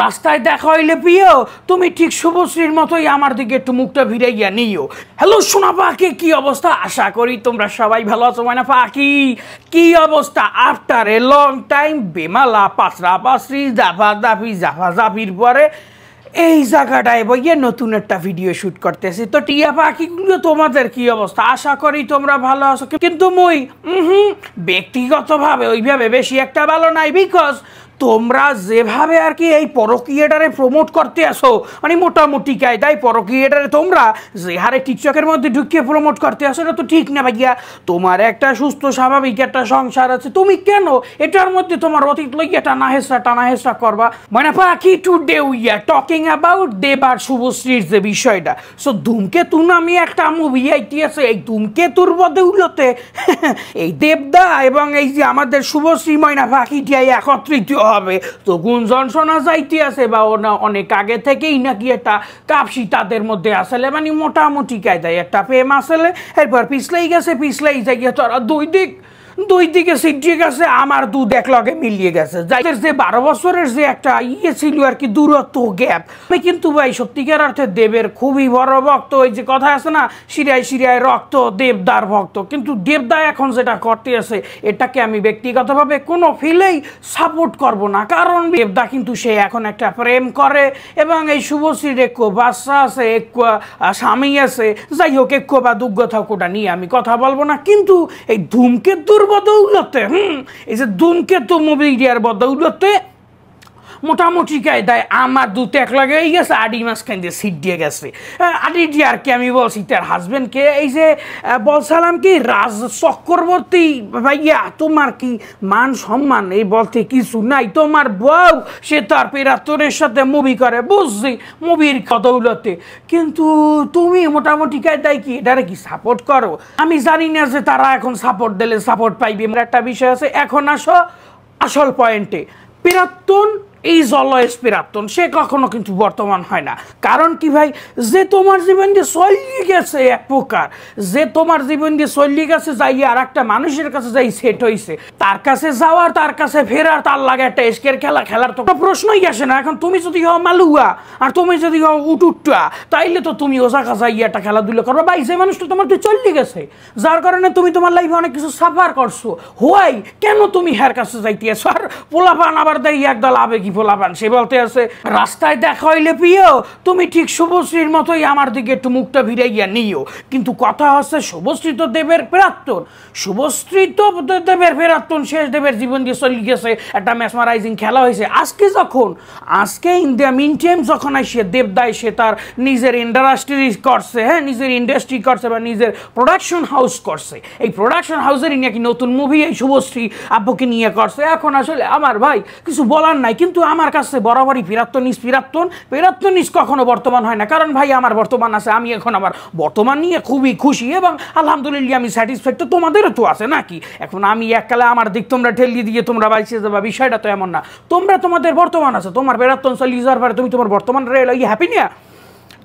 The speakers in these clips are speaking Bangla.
রাস্তায় দেখা হইলে প্রিয় তুমি ঠিক শুভশ্রীর মতোই আমার দিকে একটু মুখটা ভিড়াইয়া নিও। হ্যালো সোনা পাখি, কি অবস্থা? আশা করি তোমরা সবাই ভালো আছো। ময়না পাখি কি অবস্থা? After a long time বেমালা Panchra পাঁচরি জাফাজাফির পরে এই জায়গাটায় বইয়ে নতুন একটা ভিডিও শুট করতেছি। তো টিয়া পাখিগুলো তোমাদের কি অবস্থা? আশা করি তোমরা ভালো আছো, কিন্তু মুই ব্যক্তিগতভাবে ওইভাবে বেশি একটা ভালো নাই। বিকজ তোমরা যেভাবে আর কি এই পরকীয়াটারে প্রমোট করতে আসো, মানে মোটামুটি কায়দায় পরকীয়াটারে তোমরা যে হারে টিকটকের মধ্যে ঢুকিয়ে প্রমোট করতে আসো, এটা তো ঠিক না ভাইয়া। তোমার একটা সুস্থ স্বাভাবিক একটা সংসার আছে, তুমি কেন এটার মধ্যে তোমার অতীত লইয়া টানা হেসরা করবা? মানে পাখি today we are talking about Dev আর শুভশ্রীর যে বিষয়টা। সো ধূমকেতু নামে একটা মুভি আইটি আছে, এই ধূমকেতুর বদৌলতে এই দেবদা এবং এই যে আমাদের শুভশ্রী ময়না পাখিটিয়াই একত্রিত হবে। তো গুঞ্জন শোনা যাইতে আছে বা অনেক আগে থেকেই নাকি একটা কাপসি তাদের মধ্যে আসলে, মানে মোটামুটি কায়দায় একটা প্রেম আসলে। এরপর পিছলেই যাইয়া তোরা দুই দিকে সিটিয়ে গেছে, আমার দুধ এক লগে মিলিয়ে গেছে। যাইদের যে 12 বছরের যে একটা ছিল আর কি, দূরত্ব গ্যাপ। আমি কিন্তু ভাই সত্যিকার অর্থে দেবের খুবই বড় ভক্ত। ওই যে কথা আছে না, শিরায় রক্ত দেবদার ভক্ত। কিন্তু দেবদা এখন যেটা করতে আছে, এটাকে আমি ব্যক্তিগতভাবে কোনো ফিলেই সাপোর্ট করব না। কারণ দেবদা কিন্তু সে এখন একটা প্রেম করে এবং এই শুভশ্রীর একটু বাচ্চা আছে, একটু স্বামী আছে। যাই হোক, একটু বা দুর্গতা কোটা নিয়ে আমি কথা বলবো না। কিন্তু এই ধূমকেতুর বদৌলতে এই যে ধূমকেতু মুভিটার বদৌলতে মোটামুটি কায়দায় আমার দুধ এক লাগেই গেছে, আডি মাঝখান দিয়ে সিট দিয়ে গেছে। আডি আর কি আমি বলছি তার হাজবেন্ডকে, এই যে বলছিলাম কি রাজ চক্রবর্তী ভাইয়া, তোমার কি মান সম্মান এই বলতে কিছু নাই? তোমার বউ সে তার পেরাত্তরের সাথে মুভি করে, বুঝছি, মুভির বদৌলতে। কিন্তু তুমি মোটামুটি কায়দায় কি এটারে কি সাপোর্ট করো? আমি জানি না যে তারা এখন সাপোর্ট দিলে সাপোর্ট পাইবে। একটা বিষয় আছে, এখন আসো আসল পয়েন্টে। পেরাত্তন এই জলয়েস পেরাত্তন সে কখনো কিন্তু বর্তমান হয় না। কারণ কি ভাই, যে তোমার জীবন দিয়ে চলিয়ে গেছে এক প্রকার, যে তোমার জীবন দিয়ে চলিয়ে গেছে, যাই আর একটা মানুষের কাছে যাই সেট হয়েছে, তার কাছে যাওয়ার, তার কাছে ফেরার, তার লাগে একটা এসকের খেলার তো প্রশ্নই আসে না। এখন তুমি যদি হও মালুয়া আর তুমি যদি হও উটুটা, তাইলে তো তুমি ওসা কাছা একটা খেলাধুলো করবো। ভাই যে মানুষটা তোমার দিয়ে চলিয়ে গেছে, যার কারণে তুমি তোমার লাইফে অনেক কিছু সাফার করছো, হোয়াই কেন তুমি হের কাছে যাইতেছো? আর পোলাপান আবার দেয় একদল আবেগী পোলাপান, সে বলতে আছে রাস্তায় দেখা হইলে প্রিয় তুমি ঠিক শুভশ্রীর মতোই আমার দিকে একটু মুখটা ভিড়াইয়া নিও। কিন্তু কথা হচ্ছে শুভশ্রী তো দেবের প্রাক্তন, শুভশ্রী তো দেবের প্রাক্তন, শেষ দেবের জীবন দিয়ে চলে গেছে, একটা ম্যাসমারাইজিং খেলা হয়েছে। আজকে ইন দ্য মিন টাইম যখন আসে দেবদায় সে তার নিজের ইন্ডাস্ট্রি করছে, নিজের ইন্ডাস্ট্রি করছে বা নিজের প্রোডাকশন হাউস করছে। এই প্রোডাকশন হাউসেরই নাকি নতুন মুভি এই শুভশ্রী আব্বুকে নিয়ে করছে। এখন আসলে আমার ভাই কিছু বলার নাই, কিন্তু আমার কাছে বরাবরই পেরাত্তনিস কখনো বর্তমান হয় না। কারণ ভাই আমার বর্তমান আছে, আমি এখন আমার বর্তমান নিয়ে খুবই খুশি এবং আলহামদুলিল্লাহ আমি স্যাটিসফাইড। তো তোমাদেরও তো আছে নাকি? এখন আমি এককালে আমার দিক তোমরা ঠেলিয়ে দিয়ে তোমরা বাইসে যাবা, বিষয়টা তো এমন না। তোমরা তোমাদের বর্তমান আছে, তোমার পেরাত্তন চল্লিশ যাওয়ার পরে তুমি তোমার বর্তমান হ্যাপি নিয়া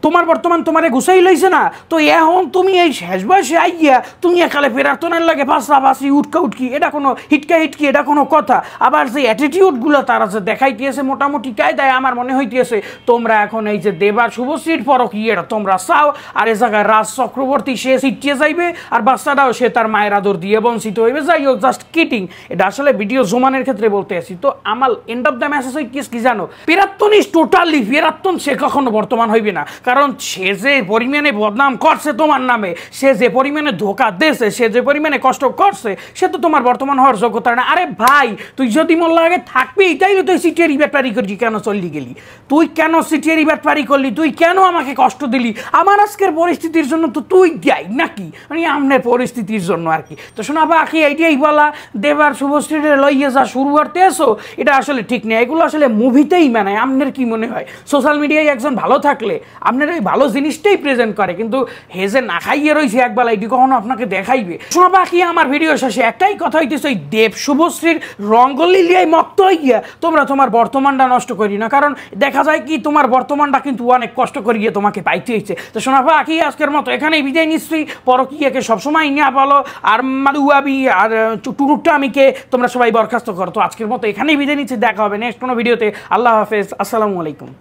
তোমার বর্তমান তোমারে গুছাই লইছে না। তো এখন তুমি এই শেষ বয়সে আইয়া তুমি একালে পেরাতনের লাগে পাশাপাশি উটকি, এটা কোনো হিটকি, এটা কোনো কথা? আবার যে অ্যাটিটিউডগুলো তারা যে দেখাইতেছে মোটামুটি কায়দায়, আমার মনে হইতেছে তোমরা এখন এই যে দেবার শুভশ্রীর পরকি এটা তোমরা চাও। আর এ জায়গায় রাজ চক্রবর্তী সে সিটিয়ে যাইবে আর বাচ্চাটাও সে তার মায়ের আদর দিয়ে বঞ্চিত হইবে। যাই হোক, জাস্ট কিটিং। এটা আসলে ভিডিও জোমানের ক্ষেত্রে বলতে আসি। তো আমার এন্ড অফ দ্য মেসেজ কি জানো, পেরাত্তন ইজ টোটালি পেরাত্তন সে কখনো বর্তমান হইবে না। কারণ সে যে পরিমাণে বদনাম করছে তোমার নামে, সে যে পরিমাণে ধোকা দিয়েছে, সে যে পরিমাণে কষ্ট করছে, সে তো তোমার বর্তমান হওয়ার যোগ্যতা না। আরে ভাই, তুই যদি মোল্লা আগে থাকবি তাইলে তুই সিটিয়ারি ব্যাপারি করলি, কেন চললি গেলি? তুই কেন সিটিয়ারি ব্যাপারি করলি? তুই কেন আমাকে কষ্ট দিলি? আমার আজকের পরিস্থিতির জন্য তো তুই যাই নাকি, মানে আমনের পরিস্থিতির জন্য আর কি। তো শোনা বাকি এইটাই বলা, দেবার শুভশ্রীরে লইয়ে যা শুরু করতে এসো, এটা আসলে ঠিক নেই। এগুলো আসলে মুভিতেই মানায়। আমনের কি মনে হয় সোশ্যাল মিডিয়ায় একজন ভালো থাকলে আপনি আপনার এই ভালো জিনিসটাই প্রেজেন্ট করে, কিন্তু হে যে না খাইয়ে রয়েছে একবেলা এটি কখনো আপনাকে দেখাইবে। শোনা বাকি আমার ভিডিও শেষে একটাই কথা হইতেছে, ওই দেব শুভশ্রীর রঙ্গলি লিয়াই মক্ত হইয়া তোমরা তোমার বর্তমানটা নষ্ট করি না, কারণ দেখা যায় কি তোমার বর্তমানটা কিন্তু অনেক কষ্ট করিয়ে তোমাকে পাইতে হয়েছে। তো শোনা বাকি আজকের মতো এখানেই বিদায় নিচ্ছি। পরকীয়াকে সবসময় নিয়ে বলো আর মাদুয়াবি আর টুরুটটা আমিকে তোমরা সবাই বরখাস্ত করো। তো আজকের মতো এখানেই বিদায় নিচ্ছি, দেখা হবে নেক্সট কোনো ভিডিওতে। আল্লাহ হাফেজ, আসসালামু আলাইকুম।